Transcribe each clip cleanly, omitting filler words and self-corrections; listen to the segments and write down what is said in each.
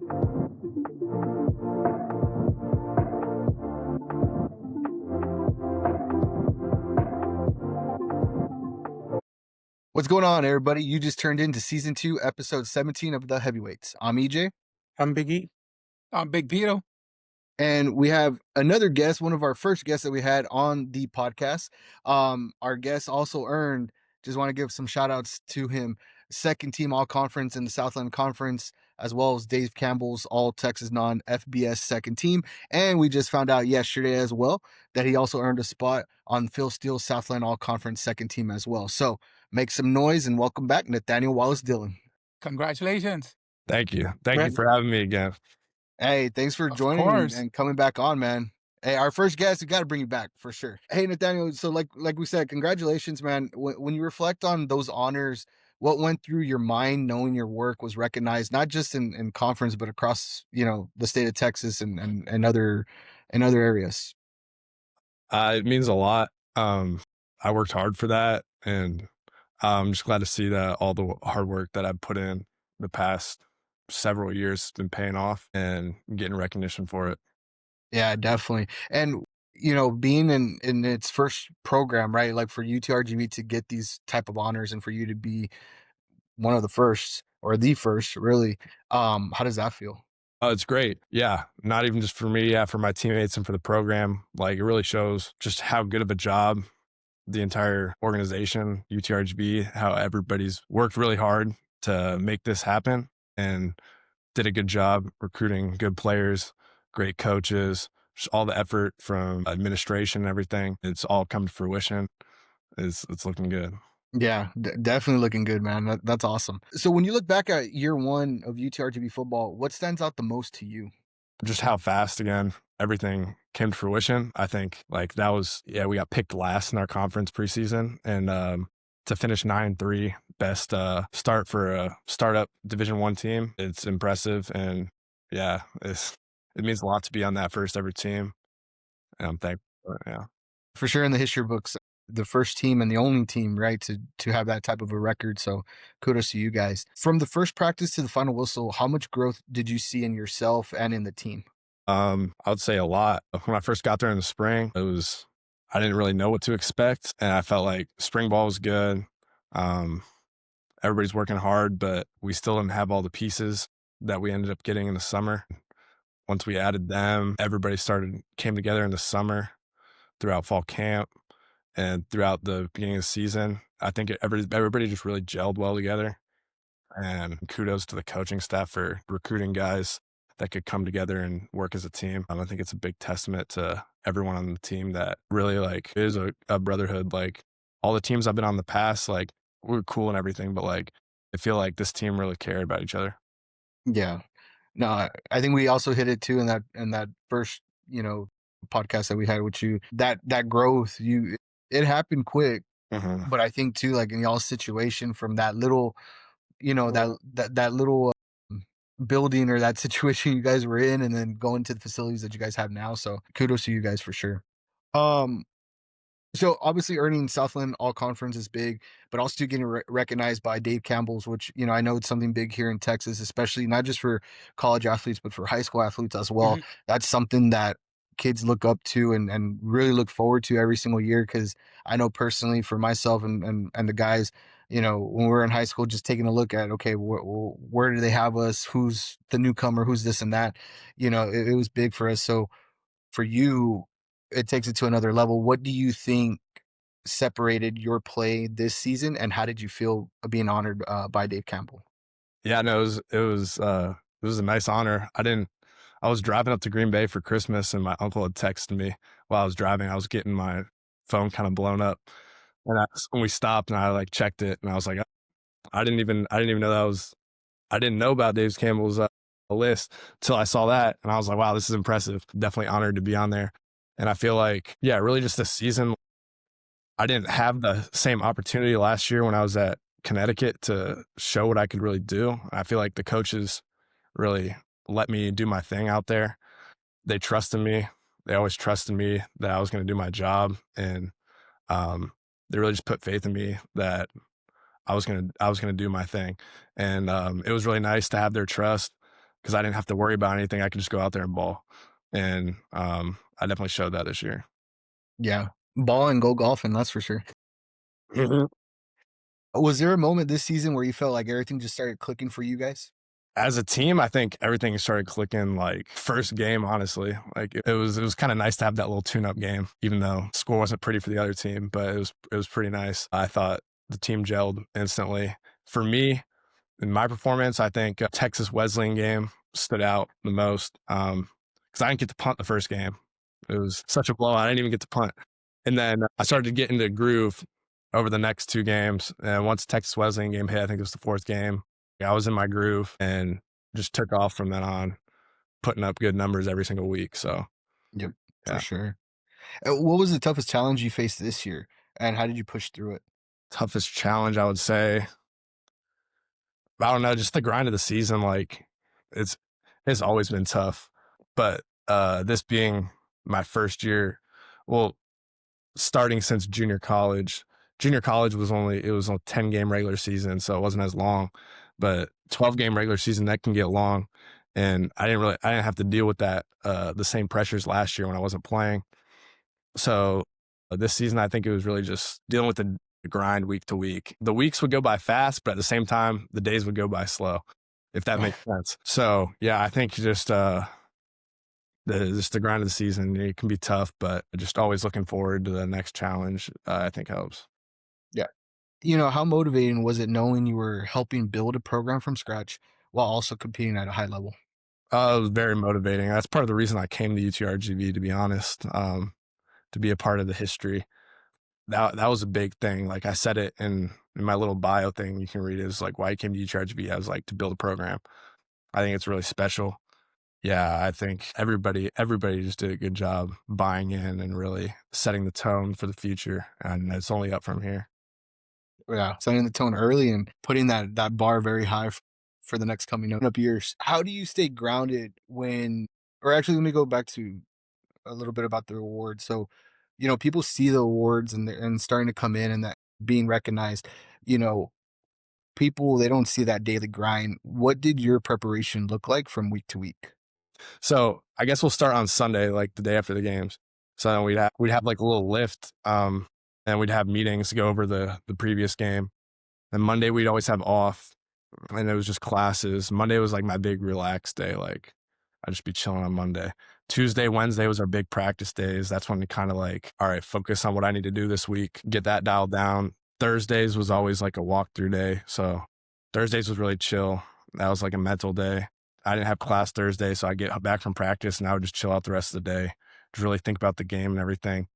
What's going on, everybody? You just turned into season 2, episode 17 of The Heavyweights. I'm EJ. I'm Big E. I'm Big Peter. And we have another guest, one of our first guests that we had on the podcast. Our guest also earned, just want to give some shout outs to him, second team all conference in the Southland Conference, as well as Dave Campbell's all Texas non FBS second team. And we just found out yesterday as well that he also earned a spot on Phil Steele's Southland all conference second team as well. So make some noise and welcome back, Nathaniel Wallace Dilling. Congratulations. Thank you. Thank you for having me again. Hey, thanks for joining and coming back on, man. Hey, our first guest, we got to bring you back for sure. Hey, Nathaniel, so like we said, congratulations, man. When you reflect on those honors, what went through your mind knowing your work was recognized, not just in conference, but across, the state of Texas and other areas? It means a lot. I worked hard for that, and I'm just glad to see that all the hard work that I've put in the past several years has been paying off and getting recognition for it. Yeah, definitely. And being in its first program, right? Like for UTRGV to get these type of honors and for you to be one of the first or the first, really, how does that feel? Oh, it's great. Yeah. Not even just for me, for my teammates and for the program. Like, it really shows just how good of a job the entire organization, UTRGV, how everybody's worked really hard to make this happen and did a good job recruiting good players, great coaches, just all the effort from administration and everything. It's all come to fruition. It's looking good. Yeah, definitely looking good, man. That's awesome. So when you look back at year one of UTRGV football, what stands out the most to you? Just how fast, again, everything came to fruition. I think like that was, we got picked last in our conference preseason, and to finish 9-3, best start for a startup Division I team. It's impressive, and it means a lot to be on that first ever team, and I'm thankful for it. Yeah, for sure, in the history books, the first team and the only team, right, to have that type of a record. So kudos to you guys. From the first practice to the final whistle, how much growth did you see in yourself and in the team? I would say a lot. When I first got there in the spring, I didn't really know what to expect, and I felt like spring ball was good. Everybody's working hard, but we still didn't have all the pieces that we ended up getting in the summer. Once we added them, everybody came together in the summer throughout fall camp and throughout the beginning of the season. I think everybody just really gelled well together, and kudos to the coaching staff for recruiting guys that could come together and work as a team. I think it's a big testament to everyone on the team that really like is a brotherhood. Like all the teams I've been on in the past, like we're cool and everything, but like I feel like this team really cared about each other. Yeah. No, I think we also hit it too in that first, podcast that we had with you. That growth, it happened quick. Mm-hmm. But I think too, like in y'all's situation, from that little, that little building or that situation you guys were in, and then going to the facilities that you guys have now. So kudos to you guys for sure. So obviously earning Southland All Conference is big, but also getting recognized by Dave Campbell's, which, I know it's something big here in Texas, especially not just for college athletes, but for high school athletes as well. Mhm. That's something that kids look up to and really look forward to every single year. Cause I know personally for myself and the guys, when we were in high school, just taking a look at, okay, where do they have us? Who's the newcomer? Who's this and that? It was big for us. So for you, it takes it to another level. What do you think separated your play this season, and how did you feel being honored by Dave Campbell? Yeah, no, it was a nice honor. I was driving up to Green Bay for Christmas, and my uncle had texted me while I was driving. I was getting my phone kind of blown up, and when we stopped, and I like checked it, and I was like, I didn't even know I didn't know about Dave Campbell's list till I saw that, and I was like, wow, this is impressive. Definitely honored to be on there. And I feel like, really just this season, I didn't have the same opportunity last year when I was at Connecticut to show what I could really do. I feel like the coaches really let me do my thing out there. They trusted me. They always trusted me that I was going to do my job, and they really just put faith in me that I was gonna do my thing. And it was really nice to have their trust. because I didn't have to worry about anything. I could just go out there and ball. And I definitely showed that this year. Yeah. Ball and go golfing, that's for sure. Mhm. Was there a moment this season where you felt like everything just started clicking for you guys? As a team, I think everything started clicking like first game, honestly. Like it was kind of nice to have that little tune-up game, even though score wasn't pretty for the other team, but it was pretty nice. I thought the team gelled instantly. For me, in my performance, I think Texas Wesleyan game stood out the most because I didn't get to punt the first game. It was such a blowout. I didn't even get to punt. And then I started to get into a groove over the next two games. And once Texas Wesleyan game hit, I think it was the fourth game, I was in my groove and just took off from then on, putting up good numbers every single week. So, Yep, for yeah, sure. What was the toughest challenge you faced this year, and how did you push through it? toughest challenge, I would say. I don't know, just the grind of the season. Like it's it's always been tough, but this being my first year, well, starting since junior college. Junior college was only it was a 10-game regular season, so it wasn't as long. But 12-game regular season that can get long, and I didn't have to deal with that the same pressures last year when I wasn't playing. So this season, I think it was really just dealing with the grind week to week. The weeks would go by fast, but at the same time, the days would go by slow, if that makes sense. So yeah, I think just the grind of the season, it can be tough, but just always looking forward to the next challenge, I think helps. Yeah. How motivating was it knowing you were helping build a program from scratch while also competing at a high level? It was very motivating. That's part of the reason I came to UTRGV, to be honest, to be a part of the history. That was a big thing. Like I said it in my little bio thing, you can read it. It's like why I came to UTRGV. I was like to build a program. I think it's really special. Yeah, I think everybody just did a good job buying in and really setting the tone for the future, and it's only up from here. Yeah, setting the tone early and putting that bar very high for the next coming up years. How do you stay grounded when or actually, let me go back to a little bit about the awards. So, people see the awards and starting to come in and that being recognized, you know, people they don't see that daily grind. What did your preparation look like from week to week? So I guess we'll start on Sunday, like the day after the games. So then we'd have like a little lift, and we'd have meetings to go over the previous game. And Monday we'd always have off, and it was just classes. Monday was like my big relaxed day. Like I'd just be chilling on Monday. Tuesday, Wednesday was our big practice days. That's when we kind of like, all right, focus on what I need to do this week, get that dialed down. Thursdays was always like a walkthrough day. So Thursdays was really chill. That was like a mental day. I didn't have class Thursday, so I get back from practice and I would just chill out the rest of the day, just really think about the game and everything.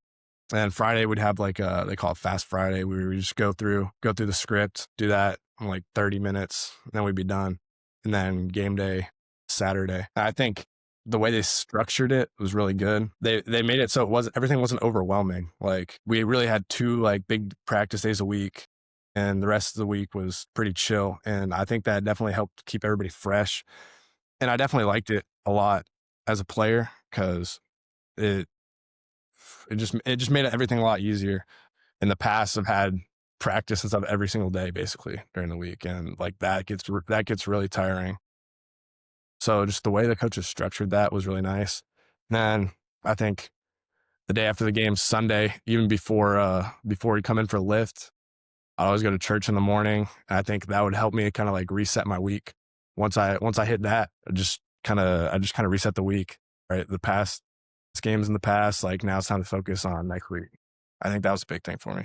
And Friday we'd have like they call it Fast Friday. We would just go through the script, do that in like 30 minutes, then we'd be done. And then game day Saturday. I think the way they structured it was really good. They made it so everything wasn't overwhelming. Like we really had two like big practice days a week, and the rest of the week was pretty chill. And I think that definitely helped keep everybody fresh. And I definitely liked it a lot as a player because it it just made everything a lot easier. In the past, I've had practice and stuff every single day basically during the week, and like that gets really tiring. So just the way the coaches structured that was really nice. Then I think the day after the game, Sunday, even before we come in for a lift, I always go to church in the morning. And I think that would help me kind of like reset my week. Once I hit that, I just kind of reset the week. Right, the past games in the past, like now it's time to focus on next week. I think that was a big thing for me.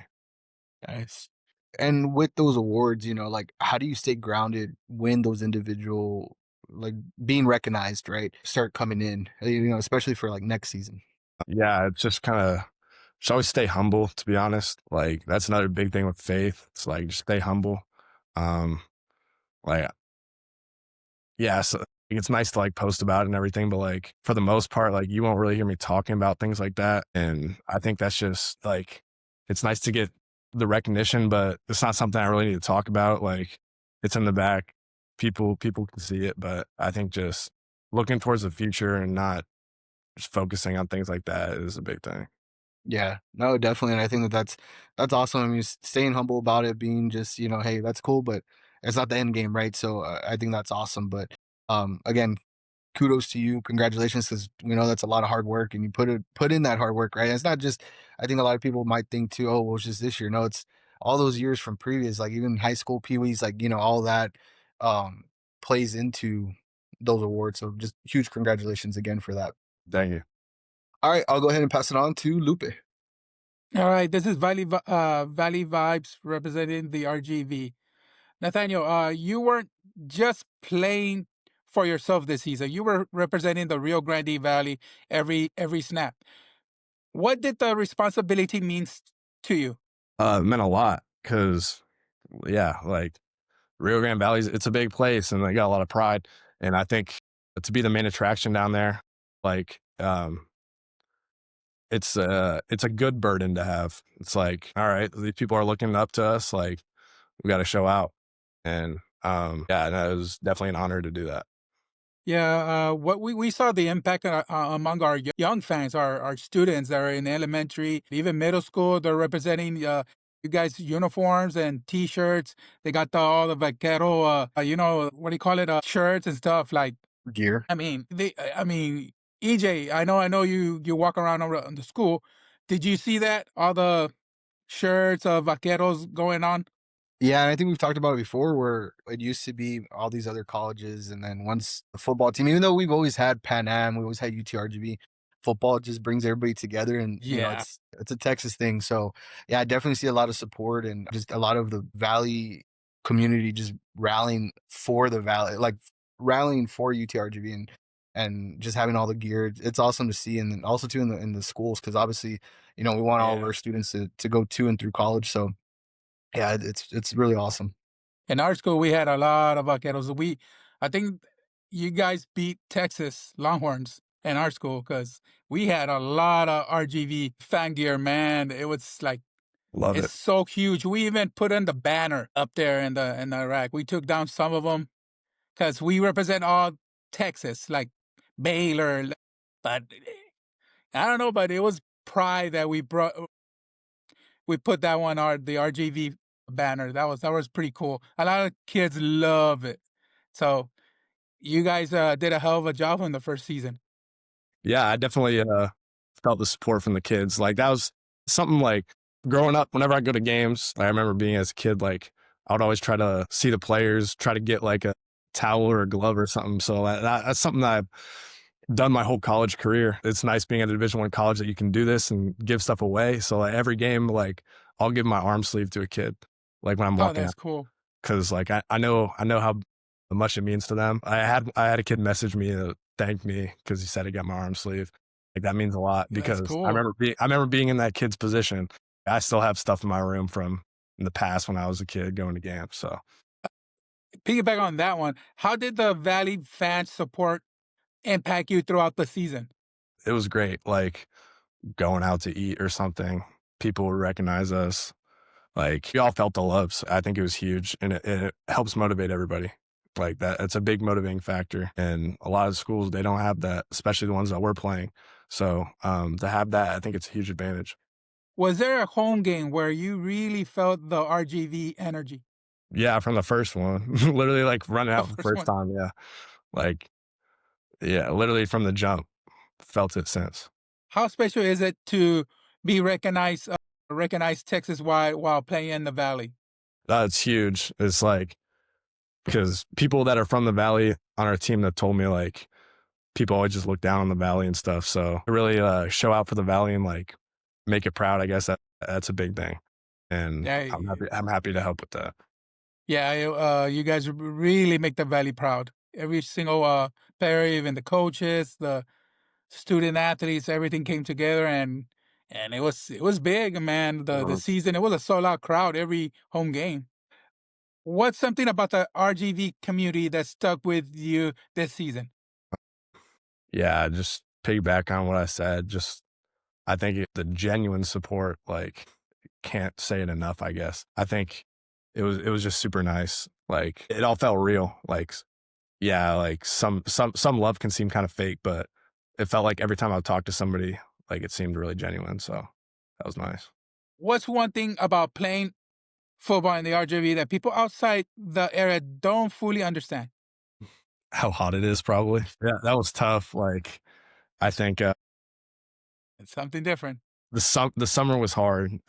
Nice. And with those awards, like how do you stay grounded when those individual like being recognized, right? Start coming in, especially for like next season. Yeah, it's just always stay humble, to be honest. Like that's another big thing with faith. It's like just stay humble. Um, like yeah, so it's nice to like post about it and everything, but like for the most part, like you won't really hear me talking about things like that. And I think that's just like it's nice to get the recognition, but it's not something I really need to talk about. Like it's in the back. People can see it, but I think just looking towards the future and not just focusing on things like that is a big thing. Yeah, no, definitely. And I think that's awesome. I mean, staying humble about it, being just, hey, that's cool, but it's not the end game, right? So I think that's awesome. But again, kudos to you, congratulations, because we know that's a lot of hard work, and you put in that hard work, right? And it's not just. I think a lot of people might think too, oh, well, it's just this year. No, it's all those years from previous, like even high school peewees, like all that um, plays into those awards. So just huge congratulations again for that. Thank you. All right, I'll go ahead and pass it on to Lupe. All right, this is Valley Vibes representing the RGV. Nathaniel, you weren't just playing for yourself this season. You were representing the Rio Grande Valley every snap. What did the responsibility means to you? It meant a lot because, yeah, like Rio Grande Valley, it's a big place and they got a lot of pride. And I think to be the main attraction down there, like, it's a good burden to have. It's like, all right, these people are looking up to us. Like, we got to show out. And yeah, no, it was definitely an honor to do that. Yeah, what we saw the impact among our young fans, our students that are in elementary, even middle school. They're representing you guys' uniforms and T-shirts. They got all the vaquero, what do you call it, shirts and stuff. Like, Gear. I mean, EJ, I know you walk around on the school. Did you see that all the shirts of vaqueros going on? Yeah, and I think we've talked about it before where it used to be all these other colleges, and then once the football team, even though we've always had Pan Am, we always had UTRGV, football just brings everybody together, and Yeah, it's a Texas thing. So yeah, I definitely see a lot of support and just a lot of the Valley community just rallying for the Valley, like rallying for UTRGV and just having all the gear. It's awesome to see, and then also too in the schools because obviously we want all of yeah. our students to go to and through college. So yeah, it's really awesome. In our school, we had a lot of vaqueros. I think you guys beat Texas Longhorns in our school because we had a lot of RGV fan gear. Man, it was like Love it's it. so huge. We even put in the banner up there in the rack. We took down some of them because we represent all Texas, like Baylor. But I don't know, but it was pride that we put that one the RGV banner. That was pretty cool. A lot of kids love it. So you guys did a hell of a job in the first season. Yeah, I definitely felt the support from the kids. Like that was something like growing up, whenever I go to games, I remember being as a kid, like I would always try to see the players, try to get like a towel or a glove or something. So that's something that I've done my whole college career. It's nice being at a Division I college that you can do this and give stuff away. So like every game, like I'll give my arm sleeve to a kid, like when I'm Oh, walking out, that's cool. because like I know how much it means to them. I had a kid message me to thank me because he said he got my arm sleeve. Like that means a lot That's because cool. I remember being in that kid's position. I still have stuff in my room from in the past when I was a kid going to camp. So Piggyback on that one, how did the Valley fan support impact you throughout the season? it was great. Like going out to eat or something, people would recognize us. Like we all felt the love. So I think it was huge, and it helps motivate everybody. Like that, it's a big motivating factor. And a lot of schools they don't have that, especially the ones that we're playing. So to have that, I think it's a huge advantage. Was there a home game where you really felt the RGV energy? Yeah, from the first one, literally like running The out the first first one. time. Yeah, like yeah, literally from the jump, felt it since. How special is it to be recognized Texas wide while playing in the Valley? That's huge. It's like because people that are from the valley on our team that told me like people always just look down on the valley and stuff. So to really show out for the valley and like make it proud, I guess that's a big thing. And Yeah, I'm happy to help with that. yeah, you guys really make the Valley proud. Every single player, even the coaches, the student athletes, everything came together and it was big, man. The Mhm. season it was a sold out crowd every home game. What's something about the RGV community that stuck with you this season? Yeah, just piggyback on what I said. Just I think the genuine support, like can't say it enough. I guess I think it was just super nice. Like it all felt real. Like yeah, like some love can seem kind of fake, but it felt like every time I would talk to somebody, like it seemed really genuine. So that was nice. What's one thing about playing football in the RGV that people outside the area don't fully understand? how hot it is, probably. Yeah, that was tough. Like, I think It's something different. the summer was hard.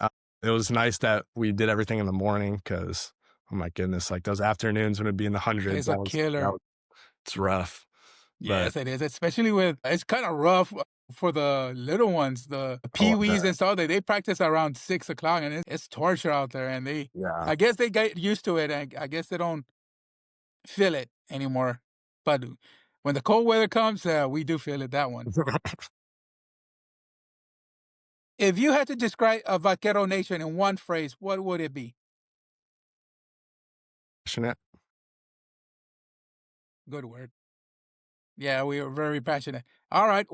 It was nice that we did everything in the morning because, oh my goodness, like those afternoons when it'd be in the hundreds, It's a that killer. was it's rough. But Yes, it is, especially with it's kinda rough for the little ones, the oh, peewees and stuff, they practice around 6 o'clock, and it's torture out there, and they yeah. I guess they get used to it, and I guess they don't feel it anymore. But when the cold weather comes, we do feel it, that one. If you had to describe a Vaquero Nation in one phrase, what would it be? Passionate. Good word. Yeah, we are very passionate. All right,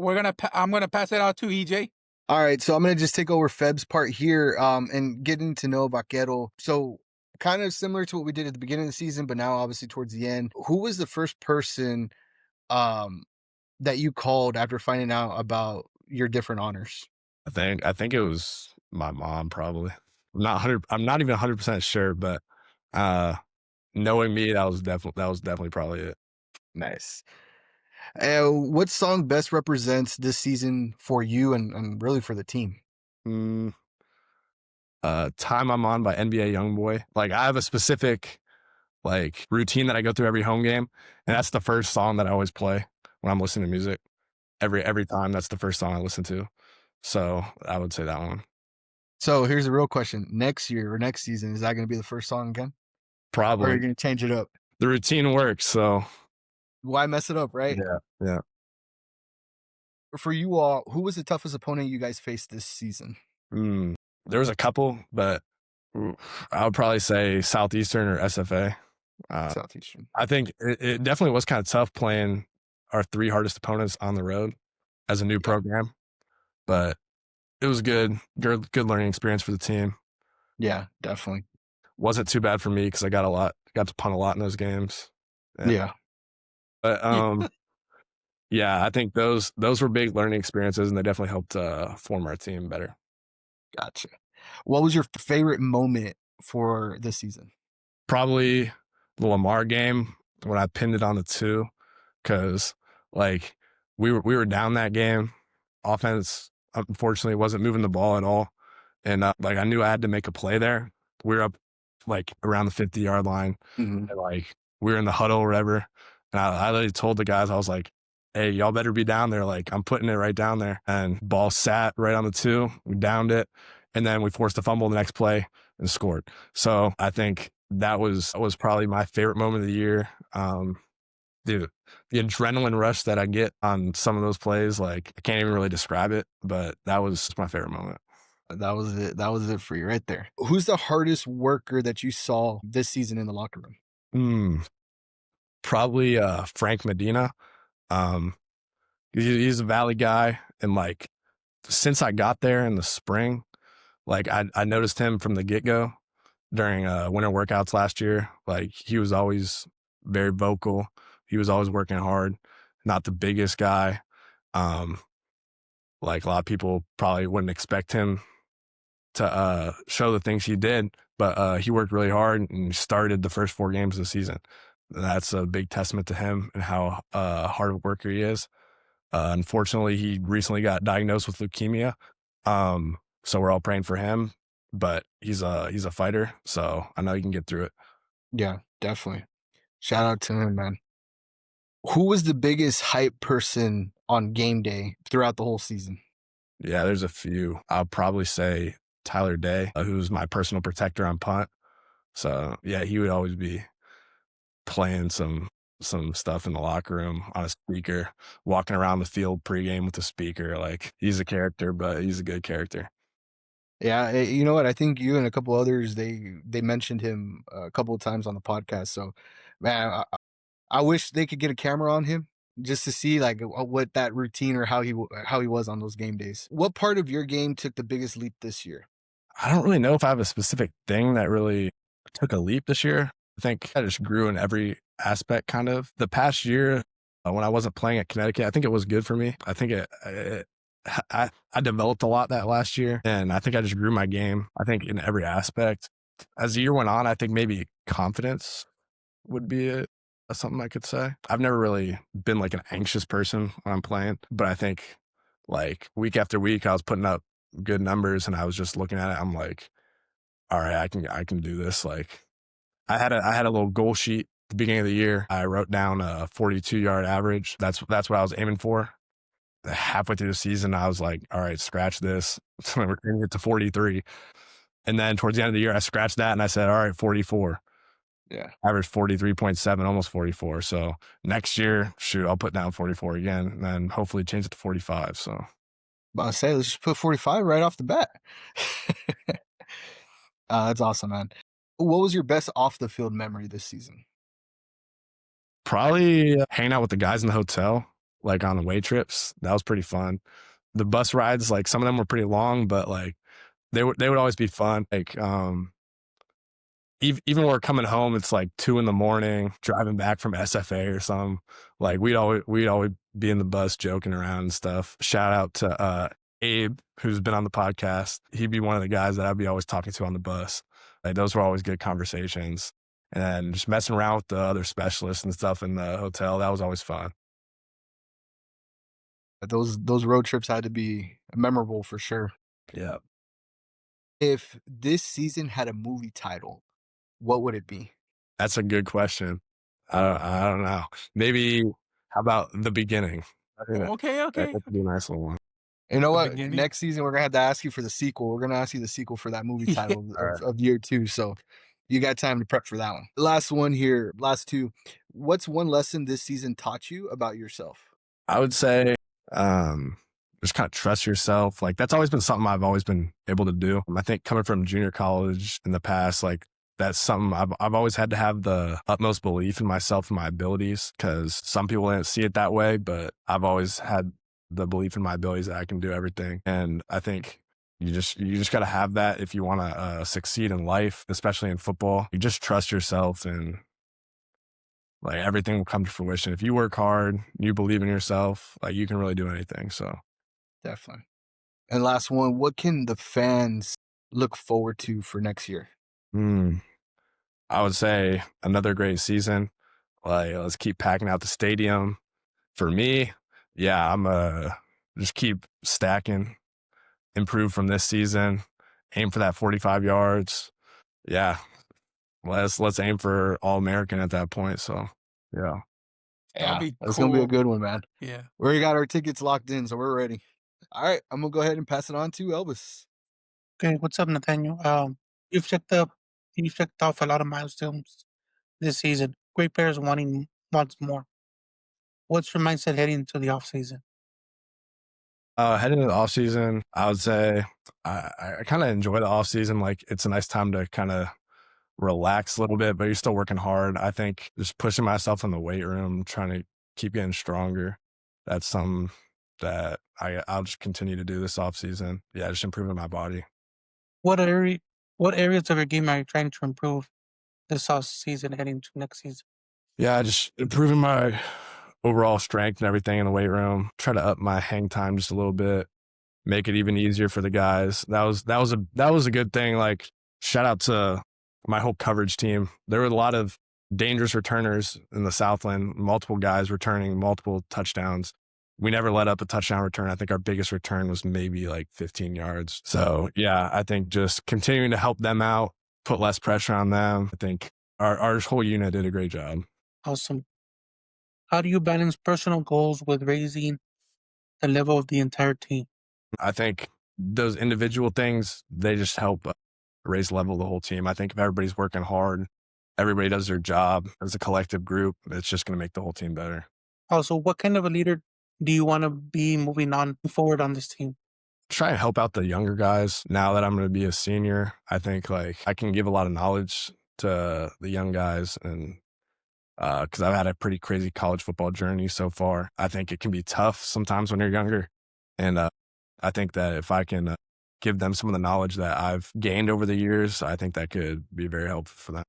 I'm gonna pass it out to EJ. All right, so I'm gonna just take over Feb's part here, and getting to know Vaquero. So kind of similar to what we did at the beginning of the season, but now obviously towards the end. Who was the first person um that you called after finding out about your different honors? I think it was my mom, probably. I'm not even 100% sure, but uh knowing me, that was definitely probably it. Nice. What song best represents this season for you and really for the team? Mm, Time I'm On by NBA Youngboy. Like, I have a specific like routine that I go through every home game, and that's the first song that I always play when I'm listening to music. Every time, that's the first song I listen to. So I would say that one. So here's the real question: next year or next season, is that going to be the first song again, or are you Probably. going to change it up? The routine works, so Why mess it up, right? yeah, yeah. For you all, who was the toughest opponent you guys faced this season? Mm, there was a couple, but I would probably say Southeastern or SFA. Uh, Southeastern. I think it definitely was kind of tough playing our three hardest opponents on the road as a new Yeah, program, but it was good learning experience for the team. yeah, definitely. Wasn't too bad for me because I got to punt a lot in those games. Yeah. Yeah, But yeah, yeah, I think those were big learning experiences, and they definitely helped form our team better. gotcha. What was your favorite moment for this season? Probably the Lamar game when I pinned it on the 2, because like we were down that game. Offense unfortunately wasn't moving the ball at all, and like I knew I had to make a play there. We were up like around the 50-yard line, Mhm. and like we were in the huddle or whatever, and I literally told the guys, I was like, "Hey, y'all better be down there. Like, I'm putting it right down there." And ball sat right on the 2. We downed it, and then we forced a fumble the next play and scored. So I think that was probably my favorite moment of the year. Dude, the adrenaline rush that I get on some of those plays, like I can't even really describe it, but that was my favorite moment. That was it. That was it for you right there. Who's the hardest worker that you saw this season in the locker room? Mm, Probably Frank Medina. Um, he's a Valley guy, and like since I got there in the spring, like I noticed him from the get go during winter workouts last year. Like he was always very vocal. He was always working hard. Not the biggest guy. Um, like a lot of people probably wouldn't expect him to show the things he did, but he worked really hard and started the first 4 games of the season. That's a big testament to him and how hard a worker he is. Unfortunately, he recently got diagnosed with leukemia, so we're all praying for him. But he's a fighter, so I know he can get through it. Yeah, definitely. Shout out to him, man. Who was the biggest hype person on game day throughout the whole season? Yeah, there's a few. I'll probably say Tyler Day, who's my personal protector on punt. So yeah, he would always be playing some stuff in the locker room on a speaker, walking around the field pregame with a speaker. Like he's a character, but he's a good character. Yeah, you know what? I think you and a couple others they mentioned him a couple of times on the podcast. So, man, I wish they could get a camera on him just to see like what that routine or how he was on those game days. What part of your game took the biggest leap this year? I don't really know if I have a specific thing that really took a leap this year. I think I just grew in every aspect kind of. The past year, when I wasn't playing at Connecticut, I think it was good for me. I think I developed a lot that last year, and I think I just grew my game, I think, in every aspect. As the year went on, I think maybe confidence would be it. That's something I could say. I've never really been like an anxious person when I'm playing, but I think like week after week, I was putting up good numbers and I was just looking at it. I'm like, all right, I can do this. Like I had a little goal sheet at the beginning of the year. I wrote down a 42-yard average. That's what I was aiming for. Halfway through the season, I was like, all right, scratch this. So we're going to get to 43. And then towards the end of the year, I scratched that and I said, all right, 44. Yeah. Average 43.7, almost 44. So next year, shoot, I'll put down 44 again and then hopefully change it to 45. So But I say let's just put 45 right off the bat. That's awesome, man. What was your best off the field memory this season? probably hanging out with the guys in the hotel, like on away trips. That was pretty fun. The bus rides, like some of them were pretty long, but like they would always be fun. Like even when we're coming home, it's like 2 in the morning, driving back from SFA or something. Like we'd always be in the bus joking around and stuff. Shout out to Abe, who's been on the podcast. He'd be one of the guys that I'd be always talking to on the bus. Like those were always good conversations. And then just messing around with the other specialists and stuff in the hotel, that was always fun. Those road trips had to be memorable for sure. Yeah. If this season had a movie title, what would it be? That's a good question. I don't know. Maybe how about The Beginning? I think Okay, okay. that could be a nice little one. You know The what? beginning. Next season we're gonna have to ask you for the sequel. We're gonna ask you the sequel for that movie Yeah. title All right. of year two. So you got time to prep for that one. Last one here, last two. What's one lesson this season taught you about yourself? I would say um, just kind of trust yourself. Like that's always been something I've always been able to do. I think coming from junior college in the past, like that's something I've always had to have the utmost belief in myself and my abilities because some people didn't see it that way, but I've always had the belief in my abilities that I can do everything. And I think you just got to have that if you want to succeed in life, especially in football. You just trust yourself and like everything will come to fruition. If you work hard, you believe in yourself, like you can really do anything. So Definitely. And last one, what can the fans look forward to for next year? mm, I would say another great season. Like let's keep packing out the stadium. For me, yeah, I'm just keep stacking, improve from this season, aim for that 45 yards. Yeah, let's aim for All American at that point. So yeah. That'll be That's gonna be a cool. good one, man. Yeah. We already got our tickets locked in, so we're ready. All right, I'm gonna go ahead and pass it on to Elvis. Okay, what's up, Nathaniel? You've checked up, you've checked off a lot of milestones this season. Great players wanting wants more. What's your mindset heading into the off season? Heading into the off season, I would say I kind of enjoy the off season. Like it's a nice time to kind of relax a little bit, but you're still working hard. I think just pushing myself in the weight room, trying to keep getting stronger. That's something that I'll just continue to do this off season. Yeah, just improving my body. What area, what areas of your game are you trying to improve this off season heading to next season? Yeah, just improving my overall strength and everything in the weight room. Try to up my hang time just a little bit, make it even easier for the guys. That was a good thing. Like shout out to my whole coverage team. There were a lot of dangerous returners in the Southland, multiple guys returning multiple touchdowns. We never let up a touchdown return. I think our biggest return was maybe like 15 yards. So yeah, I think just continuing to help them out, put less pressure on them. I think our whole unit did a great job. Awesome. How do you balance personal goals with raising the level of the entire team? I think those individual things, they just help raise the level of the whole team. I think if everybody's working hard, everybody does their job as a collective group, it's just going to make the whole team better. Also, what kind of a leader do you want to be moving on forward on this team? Try and help out the younger guys. Now that I'm going to be a senior, I think like I can give a lot of knowledge to the young guys and because I've had a pretty crazy college football journey so far. I think it can be tough sometimes when you're younger. And I think that if I can give them some of the knowledge that I've gained over the years, I think that could be very helpful for them.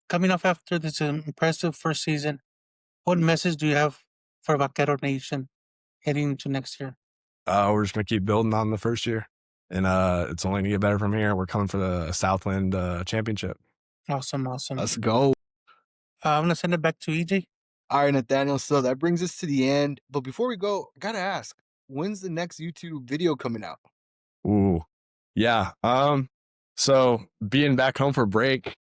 Coming off after this impressive first season, what message do you have for Vaquero Nation heading into next year? We're just going to keep building on the first year. And it's only going to get better from here. We're coming for the Southland Championship. Awesome. Let's go. I'm going to send it back to EJ. All right, Nathaniel. So that brings us to the end. But before we go, I gotta ask, when's the next YouTube video coming out? Ooh, yeah. So being back home for break,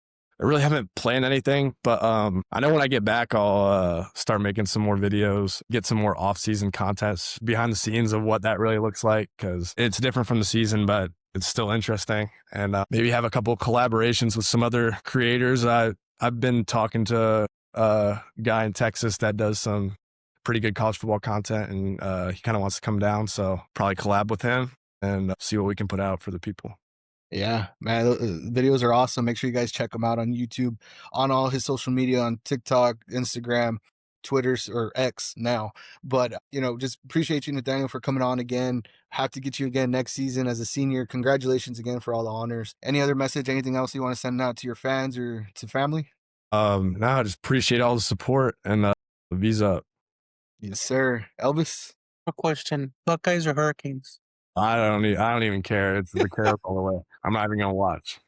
I really haven't planned anything, but I know when I get back, I'll start making some more videos, get some more off-season contests behind the scenes of what that really looks like, because it's different from the season, but it's still interesting. And maybe have a couple collaborations with some other creators. I've been talking to a guy in Texas that does some pretty good college football content, and he kind of wants to come down, so probably collab with him and see what we can put out for the people. Yeah, man, videos are awesome. Make sure you guys check him out on YouTube, on all his social media, on TikTok, Instagram, Twitter, or X now. But, just appreciate you, Nathaniel, for coming on again. Have to get you again next season as a senior. Congratulations again for all the honors. Any other message, anything else you want to send out to your fans or to family? No, I just appreciate all the support and the visa up. Yes, sir. Elvis? A question: Buckeyes or Hurricanes? I don't even care. It's the carrot all the way. I'm not even gonna watch.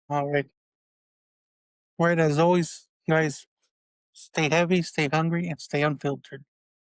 All right. Right, as always, guys, stay heavy, stay hungry, and stay unfiltered.